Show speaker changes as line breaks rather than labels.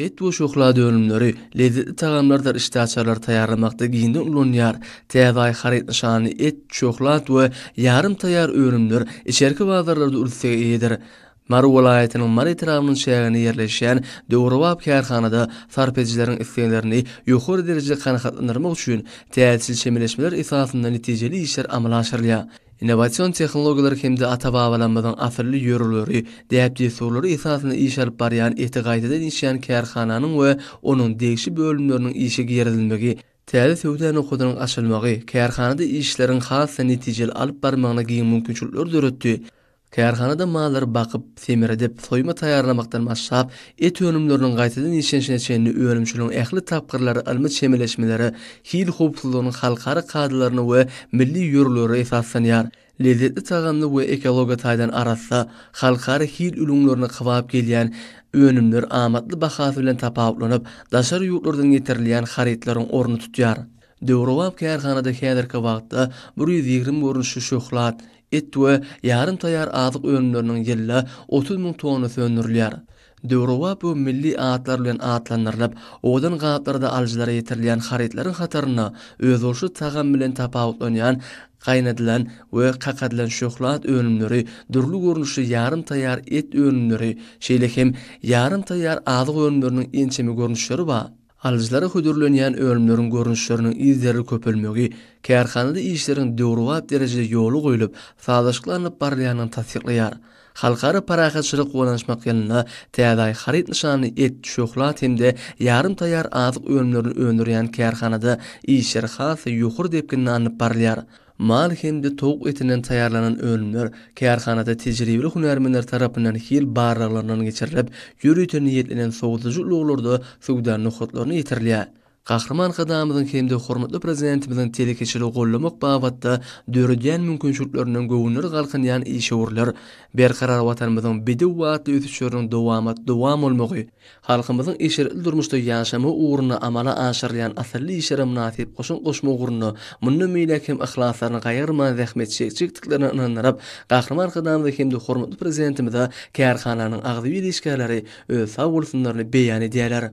Et we şokolad önümleri, lezzetli tagamlar iştahçalar taýarlamakda giňden ulanýar. Täze harit nişany et, şokolad we yarym taýýar önümler içerki bazarlarda ürsege eýdir. Mary welaýatynyň Mary etrafynyň şäherine ýerleşýän Döwrewap kärhanada sarp edijileriň isleglerini ýokary derejede kanagatlandyrmak üçin täsirli şemeleşmeler esasynda netijeli işler amala aşyrylýar. Innovasion tehnologiýalar hemde ata-babalarymyzyň asyrly ýöreleri, däpdi soýlary esasynda iş alyp barýan etigaýdadan işleýän kärhananyň we onuň degişi bölümleriniň işe girerilmegi, täze söwda nokudynyň açylmagy, kärhanada işleriň has netijeli alyp barmagyna giň mümkinçilikler döretdi. Kärhanada mallar bakyp, semiredip, soýma taýýarlamakdan başlap, et önümleriniň gaýtadan işlenişine çenli önümçülüň ähli tapgyrlary almy çemeleşmeleri, hil howpsuzlygynyň halkara kadrlaryny we milli ýöreleri esaslanýar. Lezzetli tagamly we ekologiýa taýdan arassa, halkara hil ülüňlerini kybap gelýän önümler amatly bahasy bilen tapawutlanyp, daşary ýurtlardan getirilýän haritlaryň orny tutýar. Döwrewap kärhanada häzirki wagtda 120 görnüşli şokolad, et we yarym taýýar azyk önümleriniň ýylla 30 000 tonu söndürilýär. Döwrewap bu milli atlar bilen atlandyrylyp, odan gatlarda aljylara ýetirilýän haritlaryň hataryna özolşy tagam bilen tapawutlanýan gaýnadylan we kakadylan şokolad önümleri, durly görnüşli yarym taýýar et önümleri, şeýle hem yarym taýýar azyk önümleriniň ençemi görnüşleri bar. Aljylara hödürlenýän ölümleriň görnüşleriniň izleri köpelmegi, kärhanada işleriň Döwrewap derejede ýolu goýulyp, sazlaşyklanyp barýanyny tasdiqlaýar. Halkara parahatçylyk golanşmak ýylyna täze harit nişany et, şokolad hemde yarym taýýar azyk ölümlerini öndürýän kärhanada işler has ýokary depkinni anyp barýar. Mal hemde towuk etinden taýýarlanan önümler kärhanada tejribeli hunarmenler tarapyndan hil barraklarynyň geçirilip, ýürüýte niýetlenen soňgutuju uluglarda söwda nokatlaryny ýetirilýär. Gahrman gadamyzyň hemde hormatly prezidentimizin telekeçili gollamak babatda döredýän mümkinçiliklerinden göwnüri galkynýan işgörler, berkarar watanymyzyň bedi wagtly ösüşleriň dowam bolmagy, halkymyzyň eşerli durmuşda ýaşamy uğruna amala aşyrylýan asyrly işlere münasip goşun uğruna mundan meýle hem ihlaslarny gaýyrman zähmet çektiklerini inandyryp, gahrman gadamyzyň hemde hormatly prezidentimize kärhananyň agzy ilişkileri öz sag bolsunlaryny beýan edýärler.